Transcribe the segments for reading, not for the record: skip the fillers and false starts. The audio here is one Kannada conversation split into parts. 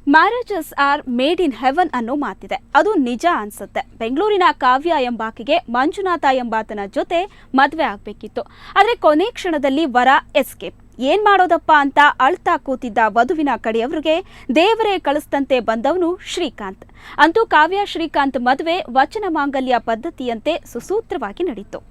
Marriages are made in haven ಅನ್ನೋ ಮಾತಿದೆ. ಅದು ನಿಜ ಅನ್ಸುತ್ತೆ. ಬೆಂಗಳೂರಿನ ಕಾವ್ಯ ಎಂಬಾಕೆಗೆ ಮಂಜುನಾಥ ಎಂಬಾತನ ಜೊತೆ ಮದುವೆ ಆಗಬೇಕಿತ್ತು. ಆದರೆ ಕೊನೆ ಕ್ಷಣದಲ್ಲಿ ವರ ಎಸ್ಕೇಪ್. ಏನ್ ಮಾಡೋದಪ್ಪ ಅಂತ ಅಳ್ತಾ ಕೂತಿದ್ದ ವಧುವಿನ ಕಡೆಯವರಿಗೆ ದೇವರೇ ಕಳಿಸ್ತಂತೆ ಬಂದವನು ಶ್ರೀಕಾಂತ್. ಅಂತೂ ಕಾವ್ಯ ಶ್ರೀಕಾಂತ್ ಮದುವೆ ವಚನ ಮಾಂಗಲ್ಯ ಪದ್ಧತಿಯಂತೆ ಸುಸೂತ್ರವಾಗಿ ನಡೀತು.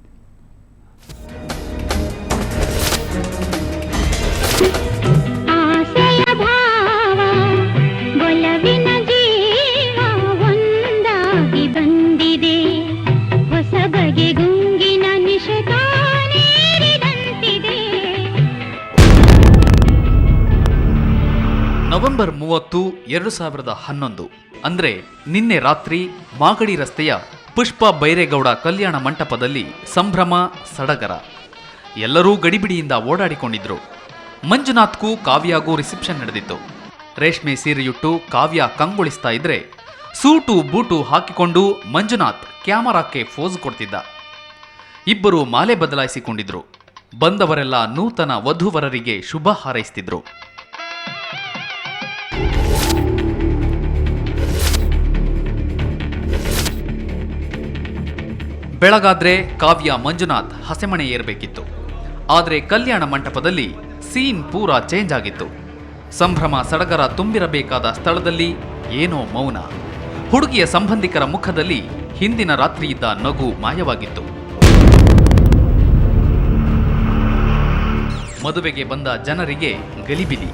ನವೆಂಬರ್ 30, 2011 ಅಂದ್ರೆ ನಿನ್ನೆ ರಾತ್ರಿ ಮಾಗಡಿ ರಸ್ತೆಯ ಪುಷ್ಪ ಬೈರೇಗೌಡ ಕಲ್ಯಾಣ ಮಂಟಪದಲ್ಲಿ ಸಂಭ್ರಮ ಸಡಗರ. ಎಲ್ಲರೂ ಗಡಿಬಿಡಿಯಿಂದ ಓಡಾಡಿಕೊಂಡಿದ್ರು. ಮಂಜುನಾಥ್ಗೂ ಕಾವ್ಯಾಗೂ ರಿಸೆಪ್ಷನ್ ನಡೆದಿತ್ತು. ರೇಷ್ಮೆ ಸೀರೆಯುಟ್ಟು ಕಾವ್ಯ ಕಂಗೊಳಿಸ್ತಾ ಇದ್ರೆ ಸೂಟು ಬೂಟು ಹಾಕಿಕೊಂಡು ಮಂಜುನಾಥ್ ಕ್ಯಾಮರಾಕ್ಕೆ ಫೋಸ್ ಕೊಡ್ತಿದ್ದ. ಇಬ್ಬರು ಮಾಲೆ ಬದಲಾಯಿಸಿಕೊಂಡಿದ್ರು. ಬಂದವರೆಲ್ಲ ನೂತನ ವಧುವರರಿಗೆ ಶುಭ ಹಾರೈಸ್ತಿದ್ರು. ಬೆಳಗಾದ್ರೆ ಕಾವ್ಯ ಮಂಜುನಾಥ್ ಹಸೆಮಣೆ ಏರಬೇಕಿತ್ತು. ಆದರೆ ಕಲ್ಯಾಣ ಮಂಟಪದಲ್ಲಿ ಸೀನ್ ಪೂರಾ ಚೇಂಜ್ ಆಗಿತ್ತು. ಸಂಭ್ರಮ ಸಡಗರ ತುಂಬಿರಬೇಕಾದ ಸ್ಥಳದಲ್ಲಿ ಏನೋ ಮೌನ. ಹುಡುಗಿಯ ಸಂಬಂಧಿಕರ ಮುಖದಲ್ಲಿ ಹಿಂದಿನ ರಾತ್ರಿಯಿದ್ದ ನಗು ಮಾಯವಾಗಿತ್ತು. ಮದುವೆಗೆ ಬಂದ ಜನರಿಗೆ ಗಲಿಬಿಲಿ.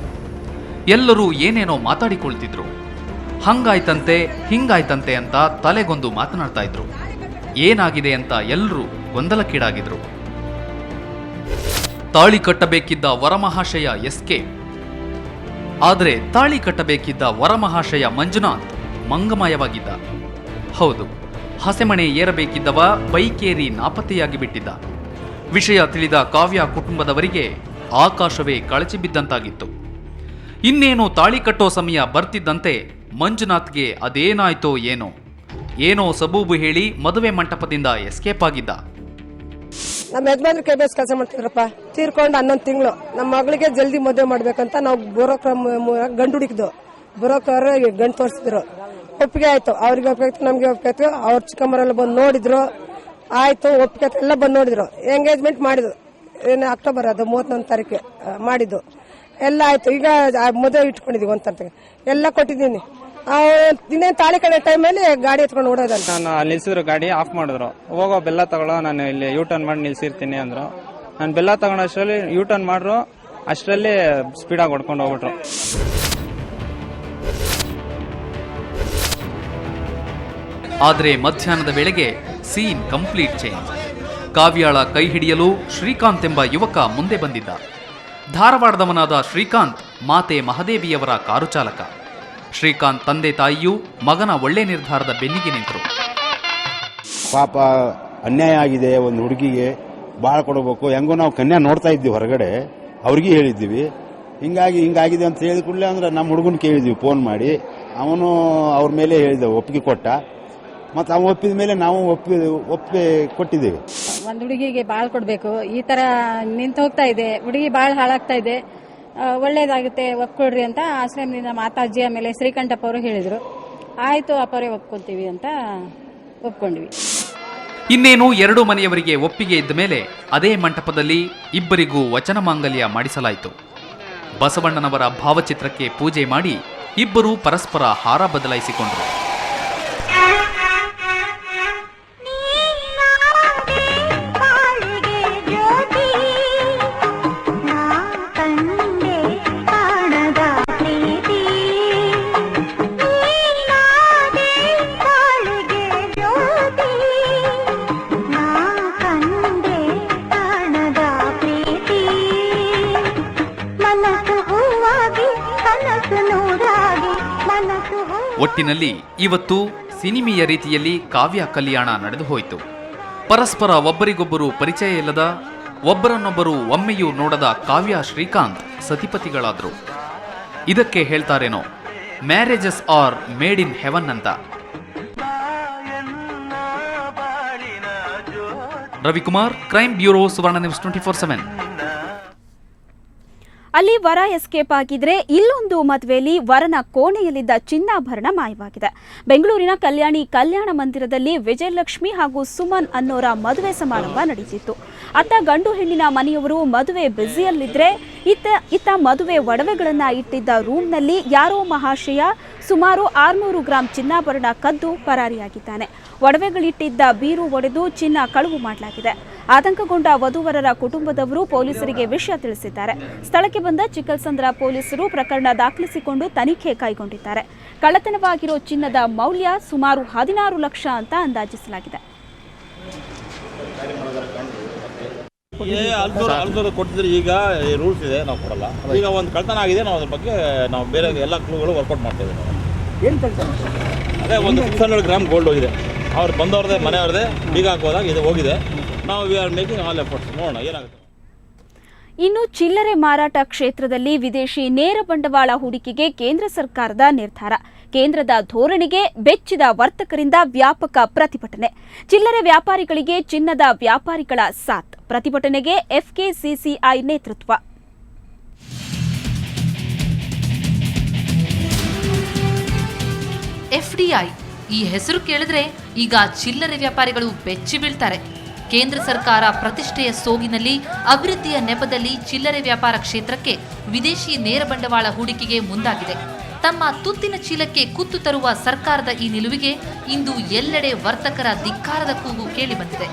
ಎಲ್ಲರೂ ಏನೇನೋ ಮಾತಾಡಿಕೊಳ್ತಿದ್ರು. ಹಂಗಾಯ್ತಂತೆ ಹಿಂಗಾಯ್ತಂತೆ ಅಂತ ತಲೆಗೊಂದು ಮಾತನಾಡ್ತಾ ಇದ್ರು. ಏನಾಗಿದೆ ಅಂತ ಎಲ್ಲರೂ ಗೊಂದಲಕ್ಕೀಡಾಗಿದ್ರು. ತಾಳಿ ಕಟ್ಟಬೇಕಿದ್ದ ವರಮಹಾಶಯ ಎಸ್ಕೇಪ್. ಆದರೆ ತಾಳಿ ಕಟ್ಟಬೇಕಿದ್ದ ವರಮಹಾಶಯ ಮಂಜುನಾಥ್ ಮಂಗಮಯವಾಗಿದ್ದ. ಹೌದು, ಹಸೆಮಣೆ ಏರಬೇಕಿದ್ದವ ಬೈಕೇರಿ ನಾಪತ್ತೆಯಾಗಿ ಬಿಟ್ಟಿದ್ದ. ವಿಷಯ ತಿಳಿದ ಕಾವ್ಯ ಕುಟುಂಬದವರಿಗೆ ಆಕಾಶವೇ ಕಳಚಿ ಬಿದ್ದಂತಾಗಿತ್ತು. ಇನ್ನೇನು ತಾಳಿ ಕಟ್ಟೋ ಸಮಯ ಬರ್ತಿದ್ದಂತೆ ಮಂಜುನಾಥ್ಗೆ ಅದೇನಾಯ್ತೋ ಏನೋ ಸಬೂಬು ಹೇಳಿ ಮದುವೆ ಮಂಟಪದಿಂದ ಎಸ್ಕೇಪ್ ಆಗಿದ್ದ. ನಮ್ಮ ಯಜಮಾನ್ರು KBS ಕೆಲಸ ಮಾಡ್ತಿದ್ರಪ್ಪ, ತೀರ್ಕೊಂಡು 11 ತಿಂಗಳು. ನಮ್ಮ ಮಗಳಿಗೆ ಜಲ್ದಿ ಮದುವೆ ಮಾಡ್ಬೇಕಂತ ನಾವು ಬ್ರೋಕರ್ ಗಂಡು ಹುಡುಕಿದ್ವು. ಬ್ರೋಕರ್ ಗಂಡು ತೋರಿಸಿದ್ರು. ಒಪ್ಪಿಗೆ ಆಯ್ತು. ಅವ್ರಿಗೆ ಒಪ್ಪಿಗೆ ನಮ್ಗೆ ಒಪ್ಪಿಗೆ. ಅವ್ರ ಚಿಕ್ಕಮ್ಮರೆಲ್ಲ ಬಂದು ನೋಡಿದ್ರು. ಆಯ್ತು, ಒಪ್ಪಿಗೆ ಎಲ್ಲ ಬಂದು ನೋಡಿದ್ರು. ಎಂಗೇಜ್ಮೆಂಟ್ ಮಾಡಿದ್ರು. ಅಕ್ಟೋಬರ್ ಅದು 31 ತಾರೀಕು ಮಾಡಿದ್ದು. ಎಲ್ಲ ಆಯ್ತು. ಈಗ ಮದುವೆ ಇಟ್ಕೊಂಡಿದೀವಿ ಅಂತ ಎಲ್ಲ ಕೊಟ್ಟಿದ್ದೀನಿ. ಇನ್ನೇನು ತಾಳಿ ಕಡೆ ಟೈಮಲ್ಲಿ ಗಾಡಿ ಎತ್ಕೊಂಡು ಓಡೋದಂತ. ನಾನು ಅಲ್ಲಿ ನಿಲ್ಸಿದ್ರು, ಗಾಡಿ ಆಫ್ ಮಾಡಿದ್ರು. ಹೋಗೋ ಬೆಲ್ಲ ತಗೊಳ್ಳೋ, ನಾನು ಇಲ್ಲಿ ಯೂ ಟರ್ನ್ ಮಾಡಿ ನಿಲ್ಸಿರ್ತೀನಿ ಅಂದ್ರು. ನಾನು ಬೆಲ್ಲ ತಗೊಂಡು ಅಷ್ಟರಲ್ಲಿ ಯೂ ಟರ್ನ್ ಮಾಡ್ರು. ಅಷ್ಟರಲ್ಲಿ ಸ್ಪೀಡಾಗಿ ಹೊಡ್ಕೊಂಡು ಹೋಗ್ಬಿಟ್ರು. ಆದ್ರೆ ಮಧ್ಯಾಹ್ನದ ವೇಳೆಗೆ ಸೀನ್ ಕಂಪ್ಲೀಟ್ ಚೇಂಜ್. ಕಾವ್ಯಾಳ ಕೈ ಹಿಡಿಯಲು ಶ್ರೀಕಾಂತ್ ಎಂಬ ಯುವಕ ಮುಂದೆ ಬಂದಿದ್ದ. ಧಾರವಾಡದವನಾದ ಶ್ರೀಕಾಂತ್ ಮಾತೆ ಮಹದೇವಿಯವರ ಕಾರು ಚಾಲಕ. ಶ್ರೀಕಾಂತ್ ತಂದೆ ತಾಯಿಯೂ ಮಗನ ಒಳ್ಳೆ ನಿರ್ಧಾರದ ಬೆನ್ನಿಗೆ ನಿಂತರು. ಪಾಪ ಅನ್ಯಾಯ ಆಗಿದೆ, ಒಂದು ಹುಡುಗಿಗೆ ಭಾಳ ಕೊಡಬೇಕು. ಹೆಂಗೋ ನಾವು ಕನ್ಯಾ ನೋಡ್ತಾ ಇದ್ದೀವಿ ಹೊರಗಡೆ, ಅವ್ರಿಗೆ ಹೇಳಿದ್ದೀವಿ ಹಿಂಗಾಗಿದೆ ಅಂತ ಹೇಳಿದ ಕೂಡಲೇ ಅಂದ್ರೆ ನಮ್ಮ ಹುಡುಗನ ಕೇಳಿದ್ವಿ ಫೋನ್ ಮಾಡಿ. ಅವನು ಅವ್ರ ಮೇಲೆ ಹೇಳಿದ, ಒಪ್ಪಿಗೆ ಕೊಟ್ಟ. ಮತ್ತು ಅವನು ಒಪ್ಪಿದ ಮೇಲೆ ನಾವು ಒಪ್ಪಿಗೆ ಕೊಟ್ಟಿದ್ದೀವಿ. ಒಂದು ಹುಡುಗಿಗೆ ಬಾಳ್ ಕೊಡಬೇಕು, ಈ ತರ ನಿಂತು ಹೋಗ್ತಾ ಇದೆ, ಹುಡುಗಿ ಬಾಳ್ ಹಾಳಾಗ್ತಾ ಇದೆ, ಒಳ್ಳೇದಾಗುತ್ತೆ, ಒಪ್ಕೊಡ್ರಿ ಅಂತ ಆಶ್ರಮದಿಂದ ಮಾತಾಜಿ ಆಮೇಲೆ ಶ್ರೀಕಂಠಪ್ಪ ಅವರು ಹೇಳಿದ್ರು. ಆಯ್ತು ಅಪ್ಪರೇ ಒಪ್ಕೊಂತೀವಿ ಅಂತ ಒಪ್ಕೊಂಡ್ವಿ. ಇನ್ನೇನು ಎರಡು ಮನೆಯವರಿಗೆ ಒಪ್ಪಿಗೆ ಇದ್ದ ಮೇಲೆ ಅದೇ ಮಂಟಪದಲ್ಲಿ ಇಬ್ಬರಿಗೂ ವಚನ ಮಾಂಗಲ್ಯ ಮಾಡಿಸಲಾಯಿತು. ಬಸವಣ್ಣನವರ ಭಾವಚಿತ್ರಕ್ಕೆ ಪೂಜೆ ಮಾಡಿ ಇಬ್ಬರು ಪರಸ್ಪರ ಹಾರ ಬದಲಾಯಿಸಿಕೊಂಡರು. ಒಟ್ಟಿನಲ್ಲಿ ಇವತ್ತು ಸಿನಿಮೆಯ ರೀತಿಯಲ್ಲಿ ಕಾವ್ಯ ಕಲ್ಯಾಣ ನಡೆದು ಹೋಯಿತು. ಪರಸ್ಪರ ಒಬ್ಬರಿಗೊಬ್ಬರು ಪರಿಚಯ ಇಲ್ಲದ, ಒಬ್ಬರನ್ನೊಬ್ಬರು ಒಮ್ಮೆಯೂ ನೋಡದ ಕಾವ್ಯ ಶ್ರೀಕಾಂತ್ ಸತಿಪತಿಗಳಾದ್ರು. ಇದಕ್ಕೆ ಹೇಳ್ತಾರೇನೋ marriages are made in heaven ಅಂತ. Ravikumar, crime bureau, Suvarna news 24/7. ಅಲ್ಲಿ ವರ ಎಸ್ಕೇಪ್ ಆಗಿದ್ರೆ ಇಲ್ಲೊಂದು ಮದುವೆಯಲ್ಲಿ ವರನ ಕೋಣೆಯಲ್ಲಿದ್ದ ಚಿನ್ನಾಭರಣ ಮಾಯವಾಗಿದೆ. ಬೆಂಗಳೂರಿನ ಕಲ್ಯಾಣಿ ಕಲ್ಯಾಣ ಮಂದಿರದಲ್ಲಿ ವಿಜಯಲಕ್ಷ್ಮಿ ಹಾಗೂ ಸುಮನ್ ಅನ್ನೋರ ಮದುವೆ ಸಮಾರಂಭ ನಡೆದಿತ್ತು. ಅತ್ತ ಗಂಡು ಹೆಣ್ಣಿನ ಮನೆಯವರು ಮದುವೆ ಬ್ಯುಸಿಯಲ್ಲಿದ್ರೆ ಇತ್ತ ಮದುವೆ ಒಡವೆಗಳನ್ನ ಇಟ್ಟಿದ್ದ ರೂಮ್ನಲ್ಲಿ ಯಾರೋ ಮಹಾಶಯ ಸುಮಾರು 600 ಗ್ರಾಂ ಚಿನ್ನಾಭರಣ ಕದ್ದು ಪರಾರಿಯಾಗಿದ್ದಾನೆ. ಒಡವೆಗಳಿಟ್ಟಿದ್ದ ಬೀರು ಒಡೆದು ಚಿನ್ನ ಕಳುವು ಮಾಡಲಾಗಿದೆ. ಆತಂಕಗೊಂಡ ವಧುವರರ ಕುಟುಂಬದವರು ಪೊಲೀಸರಿಗೆ ವಿಷಯ ತಿಳಿಸಿದ್ದಾರೆ. ಸ್ಥಳಕ್ಕೆ ಬಂದ ಚಿಕ್ಕಲ್ಸಂದ್ರ ಪೊಲೀಸರು ಪ್ರಕರಣ ದಾಖಲಿಸಿಕೊಂಡು ತನಿಖೆ ಕೈಗೊಂಡಿದ್ದಾರೆ. ಕಳ್ಳತನವಾಗಿರೋ ಚಿನ್ನದ ಮೌಲ್ಯ ಸುಮಾರು 16 ಲಕ್ಷ ಅಂತ ಅಂದಾಜಿಸಲಾಗಿದೆ. ಅಲ್ದೂರು ಕೊಟ್ಟಿದ್ರೆ ಈಗ ರೂಲ್ಸ್ ಇದೆ, ನಾವು ಕೊಡಲ್ಲ. ಈಗ ಒಂದು ಕಳ್ತನ ಆಗಿದೆ, ನಾವು ಅದ್ರ ಬಗ್ಗೆ ನಾವು ಬೇರೆ ಎಲ್ಲ ಕ್ಲೂಗಳು ವರ್ಕೌಟ್ ಮಾಡ್ತಾ ಇದ್ದೀವಿ. ಅದೇ ಒಂದು 600 ಗ್ರಾಮ್ ಗೋಲ್ಡ್ ಹೋಗಿದೆ. ಅವ್ರು ಬಂದವ್ರದೇ ಮನೆಯವ್ರದೇ ಬೀಗ ಹಾಕೋದಾಗ ಇದು ಹೋಗಿದೆ. ನಾವು we are making all efforts. ನೋಡೋಣ ಏನಾಗುತ್ತೆ. ಇನ್ನು ಚಿಲ್ಲರೆ ಮಾರಾಟ ಕ್ಷೇತ್ರದಲ್ಲಿ ವಿದೇಶಿ ನೇರ ಬಂಡವಾಳ ಹೂಡಿಕೆಗೆ ಕೇಂದ್ರ ಸರ್ಕಾರದ ನಿರ್ಧಾರ. ಕೇಂದ್ರದ ಧೋರಣೆಗೆ ಬೆಚ್ಚಿದ ವರ್ತಕರಿಂದ ವ್ಯಾಪಕ ಪ್ರತಿಭಟನೆ. ಚಿಲ್ಲರೆ ವ್ಯಾಪಾರಿಗಳಿಗೆ ಚಿನ್ನದ ವ್ಯಾಪಾರಿಗಳ ಸಾಥ್. ಪ್ರತಿಭಟನೆಗೆ ಎಫ್ಕೆಸಿಸಿಐ ನೇತೃತ್ವ. ಎಫ್ಡಿಐ ಈ ಹೆಸರು ಕೇಳಿದ್ರೆ ಈಗ ಚಿಲ್ಲರೆ ವ್ಯಾಪಾರಿಗಳು ಬೆಚ್ಚಿ ಬೀಳ್ತಾರೆ. ಕೇಂದ್ರ ಸರ್ಕಾರ ಪ್ರತಿಷ್ಠೆಯ ಸೋಗಿನಲ್ಲಿ ಅಭಿವೃದ್ಧಿಯ ನೆಪದಲ್ಲಿ ಚಿಲ್ಲರೆ ವ್ಯಾಪಾರ ಕ್ಷೇತ್ರಕ್ಕೆ ವಿದೇಶಿ ನೇರ ಬಂಡವಾಳ ಹೂಡಿಕೆಗೆ ಮುಂದಾಗಿದೆ. ತಮ್ಮ ತುತ್ತಿನ ಚೀಲಕ್ಕೆ ಕುತ್ತು ತರುವ ಸರ್ಕಾರದ ಈ ನಿಲುವಿಗೆ ಇಂದು ಎಲ್ಲೆಡೆ ವರ್ತಕರ ಧಿಕ್ಕಾರದ ಕೂಗು ಕೇಳಿಬಂದಿದೆ.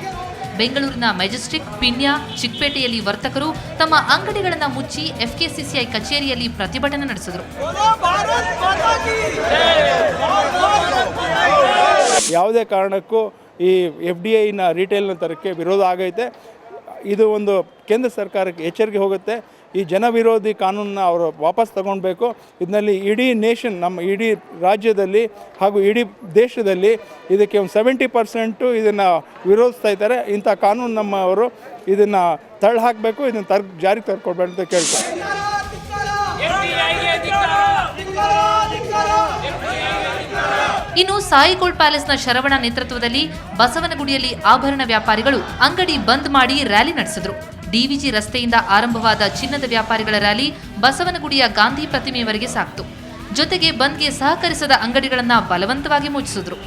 ಬೆಂಗಳೂರಿನ ಮೆಜೆಸ್ಟಿಕ್, ಪಿಣ್ಯ, ಚಿಕ್ಕಪೇಟೆಯಲ್ಲಿ ವರ್ತಕರು ತಮ್ಮ ಅಂಗಡಿಗಳನ್ನು ಮುಚ್ಚಿ ಎಫ್ಕೆಸಿಸಿಐ ಕಚೇರಿಯಲ್ಲಿ ಪ್ರತಿಭಟನೆ ನಡೆಸಿದರು. ಯಾವುದೇ ಕಾರಣಕ್ಕೂ ಈ FDIನ ರಿಟೇಲ್ನ ತರಕ್ಕೆ ವಿರೋಧ ಆಗೈತೆ. ಇದು ಒಂದು ಕೇಂದ್ರ ಸರ್ಕಾರಕ್ಕೆ ಎಚ್ಚರಿಕೆ ಹೋಗುತ್ತೆ. ಈ ಜನ ವಿರೋಧಿ ಕಾನೂನನ್ನ ಅವರು ವಾಪಸ್ ತಗೊಳ್ಬೇಕು. ಇದರಲ್ಲಿ ಇಡೀ ನೇಷನ್, ನಮ್ಮ ಇಡೀ ರಾಜ್ಯದಲ್ಲಿ ಹಾಗೂ ಇಡೀ ದೇಶದಲ್ಲಿ ಇದಕ್ಕೆ ಒಂದು 70% ಇದನ್ನು ವಿರೋಧಿಸ್ತಾ ಇದ್ದಾರೆ. ಇಂಥ ಕಾನೂನು ನಮ್ಮವರು ಇದನ್ನು ತಳ್ಳಿ ಹಾಕಬೇಕು, ಇದನ್ನು ಜಾರಿಗೆ ತರ್ಕೊಡ್ಬೇಡ ಅಂತ ಕೇಳ್ತಾರೆ. ಇನ್ನು ಸಾಯಿ ಗೋಲ್ಡ್ ಪ್ಯಾಲೇಸ್ನ ಶರವಣ ನೇತೃತ್ವದಲ್ಲಿ ಬಸವನಗುಡಿಯಲ್ಲಿ ಆಭರಣ ವ್ಯಾಪಾರಿಗಳು ಅಂಗಡಿ ಬಂದ್ ಮಾಡಿ ರ್ಯಾಲಿ ನಡೆಸಿದ್ರು. ಡಿವಿಜಿ ರಸ್ತೆಯಿಂದ ಆರಂಭವಾದ ಚಿನ್ನದ ವ್ಯಾಪಾರಿಗಳ ರ್ಯಾಲಿ ಬಸವನಗುಡಿಯ ಗಾಂಧಿ ಪ್ರತಿಮೆಯವರೆಗೆ ಸಾಕ್ತು. ಜೊತೆಗೆ ಬಂದ್ಗೆ ಸಹಕರಿಸದ ಅಂಗಡಿಗಳನ್ನು ಬಲವಂತವಾಗಿ ಮುಚ್ಚಿಸಿದ್ರು.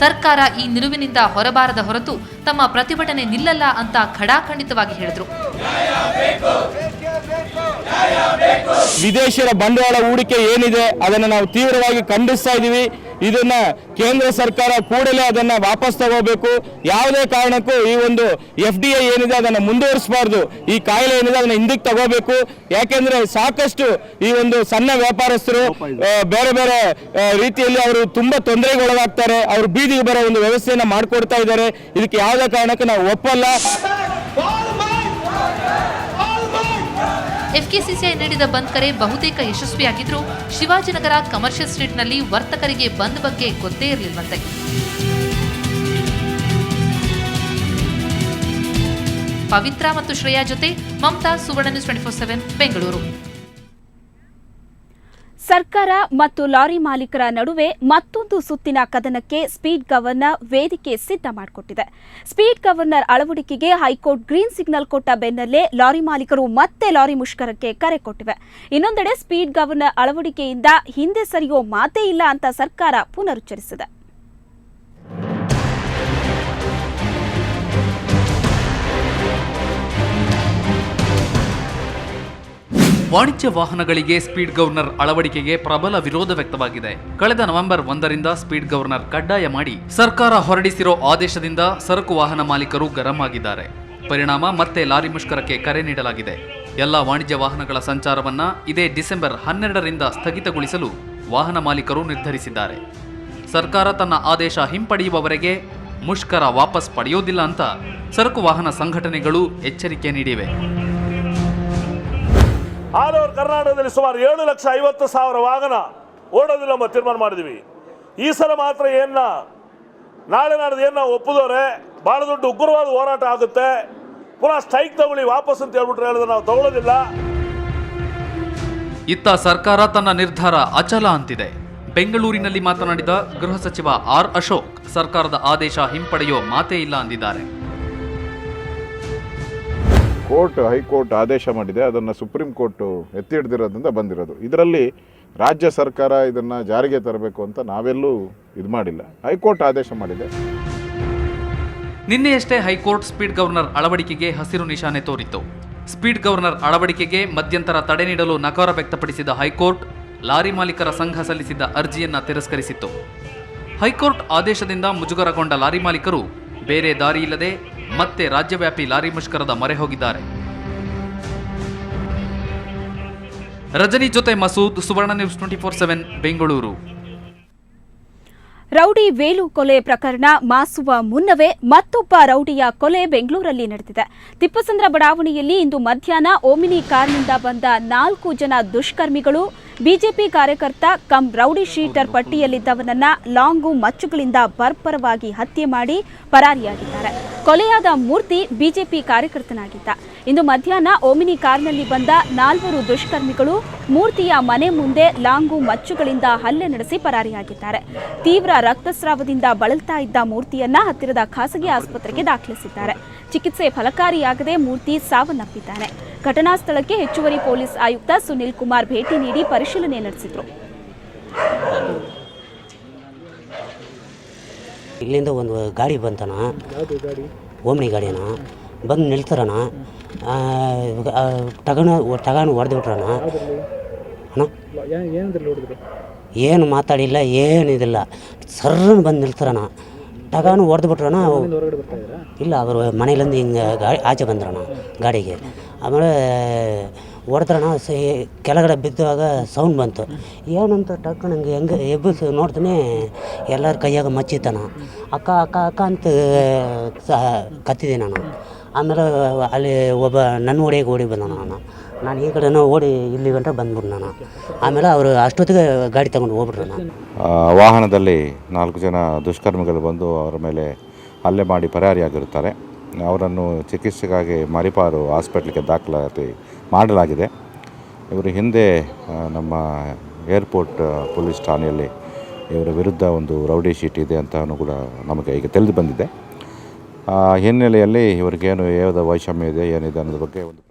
ಸರ್ಕಾರ ಈ ನಿಲುವಿನಿಂದ ಹೊರಬಾರದ ಹೊರತು ತಮ್ಮ ಪ್ರತಿಭಟನೆ ನಿಲ್ಲಲ್ಲ ಅಂತ ಖಡಾಖಂಡಿತವಾಗಿ ಹೇಳಿದ್ರು. ವಿದೇಶಿಯರ ಬಂಡವಾಳ ಹೂಡಿಕೆ ಏನಿದೆ ಅದನ್ನು ನಾವು ತೀವ್ರವಾಗಿ ಖಂಡಿಸ್ತಾ ಇದ್ದೀವಿ. ಇದನ್ನ ಕೇಂದ್ರ ಸರ್ಕಾರ ಕೂಡಲೇ ಅದನ್ನ ವಾಪಸ್ ತಗೋಬೇಕು. ಯಾವುದೇ ಕಾರಣಕ್ಕೂ ಈ ಒಂದು FDI ಏನಿದೆ ಅದನ್ನು ಮುಂದುವರಿಸಬಾರ್ದು. ಈ ಕಾಯಿಲೆ ಏನಿದೆ ಅದನ್ನ ಹಿಂದಕ್ಕೆ ತಗೋಬೇಕು. ಯಾಕೆಂದ್ರೆ ಸಾಕಷ್ಟು ಈ ಒಂದು ಸಣ್ಣ ವ್ಯಾಪಾರಸ್ಥರು ಬೇರೆ ಬೇರೆ ರೀತಿಯಲ್ಲಿ ಅವರು ತುಂಬಾ ತೊಂದರೆಗೆ ಒಳಗಾಗ್ತಾರೆ. ಅವರು ಬೀದಿಗೆ ಬರೋ ಒಂದು ವ್ಯವಸ್ಥೆಯನ್ನ ಮಾಡಿಕೊಡ್ತಾ ಇದ್ದಾರೆ. ಇದಕ್ಕೆ ಯಾವುದೇ ಕಾರಣಕ್ಕೂ ನಾವು ಒಪ್ಪಲ್ಲ. ಎಫ್ಕೆಸಿಸಿಐ ನೀಡಿದ ಬಂದ್ ಕರೆ ಬಹುತೇಕ ಯಶಸ್ವಿಯಾಗಿದ್ರೂ ಶಿವಾಜಿನಗರ ಕಮರ್ಷಿಯಲ್ ಸ್ಟ್ರೀಟ್ನಲ್ಲಿ ವರ್ತಕರಿಗೆ ಬಂದ್ ಬಗ್ಗೆ ಗೊತ್ತೇ ಇರಲಿಲ್ವಂತೆ. ಪವಿತ್ರ ಮತ್ತು ಶ್ರೇಯಾ ಜೊತೆ ಮಮತಾ, ಸುವರ್ಣ ನ್ಯೂಸ್ 24/7 ಬೆಂಗಳೂರು. ಸರ್ಕಾರ ಮತ್ತು ಲಾರಿ ಮಾಲೀಕರ ನಡುವೆ ಮತ್ತೊಂದು ಸುತ್ತಿನ ಕದನಕ್ಕೆ ಸ್ಪೀಡ್ ಗವರ್ನರ್ ವೇದಿಕೆ ಸಿದ್ಧ ಮಾಡಿಕೊಟ್ಟಿದೆ. ಸ್ಪೀಡ್ ಗವರ್ನರ್ ಅಳವಡಿಕೆಗೆ ಹೈಕೋರ್ಟ್ ಗ್ರೀನ್ ಸಿಗ್ನಲ್ ಕೊಟ್ಟ ಬೆನ್ನಲ್ಲೇ ಲಾರಿ ಮಾಲೀಕರು ಮತ್ತೆ ಲಾರಿ ಮುಷ್ಕರಕ್ಕೆ ಕರೆ ಕೊಟ್ಟಿವೆ. ಇನ್ನೊಂದೆಡೆ ಸ್ಪೀಡ್ ಗವರ್ನರ್ ಅಳವಡಿಕೆಯಿಂದ ಹಿಂದೆ ಸರಿಯೋ ಮಾತೇ ಇಲ್ಲ ಅಂತ ಸರ್ಕಾರ ಪುನರುಚ್ಚರಿಸಿದೆ. ವಾಣಿಜ್ಯ ವಾಹನಗಳಿಗೆ ಸ್ಪೀಡ್ ಗವರ್ನರ್ ಅಳವಡಿಕೆಗೆ ಪ್ರಬಲ ವಿರೋಧ ವ್ಯಕ್ತವಾಗಿದೆ. ಕಳೆದ ನವೆಂಬರ್ 1ರಿಂದ ಸ್ಪೀಡ್ ಗವರ್ನರ್ ಕಡ್ಡಾಯ ಮಾಡಿ ಸರ್ಕಾರ ಹೊರಡಿಸಿರೋ ಆದೇಶದಿಂದ ಸರಕು ವಾಹನ ಮಾಲೀಕರು ಗರಂ ಆಗಿದ್ದಾರೆ. ಪರಿಣಾಮ ಮತ್ತೆ ಲಾರಿ ಮುಷ್ಕರಕ್ಕೆ ಕರೆ ನೀಡಲಾಗಿದೆ. ಎಲ್ಲ ವಾಣಿಜ್ಯ ವಾಹನಗಳ ಸಂಚಾರವನ್ನ ಇದೇ ಡಿಸೆಂಬರ್ 12ರಿಂದ ಸ್ಥಗಿತಗೊಳಿಸಲು ವಾಹನ ಮಾಲೀಕರು ನಿರ್ಧರಿಸಿದ್ದಾರೆ. ಸರ್ಕಾರ ತನ್ನ ಆದೇಶ ಹಿಂಪಡೆಯುವವರೆಗೆ ಮುಷ್ಕರ ವಾಪಸ್ ಪಡೆಯೋದಿಲ್ಲ ಅಂತ ಸರಕು ವಾಹನ ಸಂಘಟನೆಗಳು ಎಚ್ಚರಿಕೆ ನೀಡಿವೆ. ಆಲ್ ಓವರ್ ಕರ್ನಾಟಕದಲ್ಲಿ ಸುಮಾರು 7,50,000 ವಾಹನ ಓಡೋದಿಲ್ಲ ಎಂಬ ತೀರ್ಮಾನ ಮಾಡಿದ್ವಿ. ಈ ಸಲ ಮಾತ್ರ ನಾಳೆ ನಾಡ್ದು ಒಪ್ಪಿದವ್ರೆ ಬಹಳ ದೊಡ್ಡ ಉಗ್ರವಾದ ಹೋರಾಟ ಆಗುತ್ತೆ, ಪುನಃ ಸ್ಟ್ರೈಕ್ ತಗೊಳ್ಳಿ ವಾಪಸ್ ಅಂತ ಹೇಳ್ಬಿಟ್ರೆ ಹೇಳಿದ್ರೆ ನಾವು ತಗೊಳ್ಳೋದಿಲ್ಲ. ಇತ್ತ ಸರ್ಕಾರ ತನ್ನ ನಿರ್ಧಾರ ಅಚಲ ಅಂತಿದೆ. ಬೆಂಗಳೂರಿನಲ್ಲಿ ಮಾತನಾಡಿದ ಗೃಹ ಸಚಿವ ಆರ್ ಅಶೋಕ್ ಸರ್ಕಾರದ ಆದೇಶ ಹಿಂಪಡೆಯೋ ಮಾತೇ ಇಲ್ಲ ಅಂದಿದ್ದಾರೆ. ಹೈಕೋರ್ಟ್ ಆದೇಶ ಮಾಡಿದೆ, ಅದನ್ನು ಸುಪ್ರೀಂ ಕೋರ್ಟ್ ಎತ್ತಿ ಹಿಡಿದಿರೋದ್ರಿಂದ ಬಂದಿರೋದು. ಇದರಲ್ಲಿ ರಾಜ್ಯ ಸರ್ಕಾರ ಇದನ್ನು ಜಾರಿಗೆ ತರಬೇಕು ಅಂತ ನಾವೆಲ್ಲೂ ಇದು ಮಾಡಿಲ್ಲ, ಹೈಕೋರ್ಟ್ ಆದೇಶ ಮಾಡಿದೆ. ನಿನ್ನೆಯಷ್ಟೇ ಹೈಕೋರ್ಟ್ ಸ್ಪೀಡ್ ಗವರ್ನರ್ ಅಳವಡಿಕೆಗೆ ಹಸಿರು ನಿಶಾನೆ ತೋರಿತ್ತು. ಸ್ಪೀಡ್ ಗವರ್ನರ್ ಅಳವಡಿಕೆಗೆ ಮಧ್ಯಂತರ ತಡೆ ನೀಡಲು ನಕಾರ ವ್ಯಕ್ತಪಡಿಸಿದ ಹೈಕೋರ್ಟ್ ಲಾರಿ ಮಾಲೀಕರ ಸಂಘ ಸಲ್ಲಿಸಿದ್ದ ಅರ್ಜಿಯನ್ನ ತಿರಸ್ಕರಿಸಿತ್ತು. ಹೈಕೋರ್ಟ್ ಆದೇಶದಿಂದ ಮುಜುಗರಗೊಂಡ ಲಾರಿ ಮಾಲೀಕರು ಬೇರೆ ದಾರಿ ಇಲ್ಲದೆ ಮತ್ತೆ ರಾಜ್ಯವ್ಯಾಪಿ ಲಾರಿ ಮುಷ್ಕರದ ಮೊರೆ ಹೋಗಿದ್ದಾರೆ. ರಜನಿ ಜೊತೆ ಮಸೂದ್, ಸುವರ್ಣ ನ್ಯೂಸ್ 24/7 ಬೆಂಗಳೂರು. ರೌಡಿ ವೇಲು ಕೊಲೆ ಪ್ರಕರಣ ಮಾಸುವ ಮುನ್ನವೇ ಮತ್ತೊಬ್ಬ ರೌಡಿಯ ಕೊಲೆ ಬೆಂಗಳೂರಲ್ಲಿ ನಡೆದಿದೆ. ತಿಪ್ಪಸಂದ್ರ ಬಡಾವಣೆಯಲ್ಲಿ ಇಂದು ಮಧ್ಯಾಹ್ನ ಓಮಿನಿ ಕಾರ್ನಿಂದ ಬಂದ 4 ಜನ ದುಷ್ಕರ್ಮಿಗಳು ಬಿಜೆಪಿ ಕಾರ್ಯಕರ್ತ ಕಮ್ ರೌಡಿ ಶೀಟರ್ ಪಟ್ಟಿಯಲ್ಲಿದ್ದವನನ್ನ ಲಾಂಗು ಮಚ್ಚುಗಳಿಂದ ಬರ್ಬರವಾಗಿ ಹತ್ಯೆ ಮಾಡಿ ಪರಾರಿಯಾಗಿದ್ದಾರೆ. ಕೊಲೆಯಾದ ಮೂರ್ತಿ ಬಿಜೆಪಿ ಕಾರ್ಯಕರ್ತನಾಗಿದ್ದ. ಇಂದು ಮಧ್ಯಾಹ್ನ ಓಮಿನಿ ಕಾರ್ನಲ್ಲಿ ಬಂದ 4 ದುಷ್ಕರ್ಮಿಗಳು ಮೂರ್ತಿಯ ಮನೆ ಮುಂದೆ ಲಾಂಗು ಮಚ್ಚುಗಳಿಂದ ಹಲ್ಲೆ ನಡೆಸಿ ಪರಾರಿಯಾಗಿದ್ದಾರೆ. ತೀವ್ರ ರಕ್ತಸ್ರಾವದಿಂದ ಬಳಲ್ತಾ ಇದ್ದ ಮೂರ್ತಿಯನ್ನ ಹತ್ತಿರದ ಖಾಸಗಿ ಆಸ್ಪತ್ರೆಗೆ ದಾಖಲಿಸಿದ್ದಾರೆ. ಚಿಕಿತ್ಸೆ ಫಲಕಾರಿಯಾಗದೆ ಮೂರ್ತಿ ಸಾವನ್ನಪ್ಪಿದ್ದಾನೆ. ಘಟನಾ ಸ್ಥಳಕ್ಕೆ ಹೆಚ್ಚುವರಿ ಪೊಲೀಸ್ ಆಯುಕ್ತ ಸುನಿಲ್ ಕುಮಾರ್ ಭೇಟಿ ನೀಡಿ ಪರಿಶೀಲನೆ ನಡೆಸಿದರು. ಇಲ್ಲಿಂದ ಒಂದು ಗಾಡಿ ಬಂತನ, ಓಮ್ನಿ ಗಾಡಿನ ಬಂದು ನಿಲ್ತಾರಣ, ಟಗನು ಹೊಡೆದು ಬಿಟ್ರಣ. ಏನು ಮಾತಾಡಿಲ್ಲ, ಏನಿದಿಲ್ಲ, ಸರ್ರನ್ನು ಬಂದು ನಿಲ್ತಾರಣ, ಟಗಾನು ಹೊಡೆದು ಬಿಟ್ರಣ. ಇಲ್ಲ, ಅವರು ಮನೆಯಲ್ಲಿಂದ ಹಿಂಗೆ ಆಚೆ ಬಂದ್ರಣ ಗಾಡಿಗೆ. ಆಮೇಲೆ ಹೊಡೆದ್ರಣ, ಕೆಳಗಡೆ ಬಿದ್ದಾಗ ಸೌಂಡ್ ಬಂತು. ಏನಂತ ಟಕ್ ನಂಗೆ ಹೆಂಗೆ ಎಬ್ಬಿಸಿ ನೋಡ್ತೀನಿ, ಎಲ್ಲರ ಕೈಯಾಗ ಮಚ್ಚಿತಾನ. ಅಕ್ಕ ಅಕ್ಕ ಅಕ್ಕ ಅಂತ ಕತ್ತಿದೆ ನಾನು. ಆಮೇಲೆ ಅಲ್ಲಿ ಒಬ್ಬ ನನ್ನ ಓಡಿಗೆ ಓಡಿ ಬಂದ ನಾನು ಈ ಕಡೆನೂ ಓಡಿ ಇಲ್ಲಿ ಗಂಟ ಬಂದ್ಬಿಟ್ಟು ನಾನು. ಆಮೇಲೆ ಅವರು ಅಷ್ಟೊತ್ತಿಗೆ ಗಾಡಿ ತಗೊಂಡು ಹೋಗ್ಬಿಟ್ರು. ವಾಹನದಲ್ಲಿ 4 ಜನ ದುಷ್ಕರ್ಮಿಗಳು ಬಂದು ಅವರ ಮೇಲೆ ಹಲ್ಲೆ ಮಾಡಿ ಪರಾರಿಯಾಗಿರುತ್ತಾರೆ. ಅವರನ್ನು ಚಿಕಿತ್ಸೆಗಾಗಿ ಮರಿಪಾರು ಹಾಸ್ಪಿಟ್ಲಿಗೆ ದಾಖಲಾತಿ ಮಾಡಲಾಗಿದೆ. ಇವರು ಹಿಂದೆ ನಮ್ಮ ಏರ್ಪೋರ್ಟ್ ಪೊಲೀಸ್ ಠಾಣೆಯಲ್ಲಿ ಇವರ ವಿರುದ್ಧ ಒಂದು ರೌಡಿ ಶೀಟ್ ಇದೆ ಅಂತಲೂ ಕೂಡ ನಮಗೆ ಈಗ ತಿಳಿದು ಬಂದಿದೆ. ಹಿನ್ನೆಲೆಯಲ್ಲಿ ಇವರಿಗೇನು ಯಾವುದೇ ವೈಷಮ್ಯ ಇದೆ ಏನಿದೆ ಅನ್ನೋದ್ರ ಬಗ್ಗೆ ಒಂದು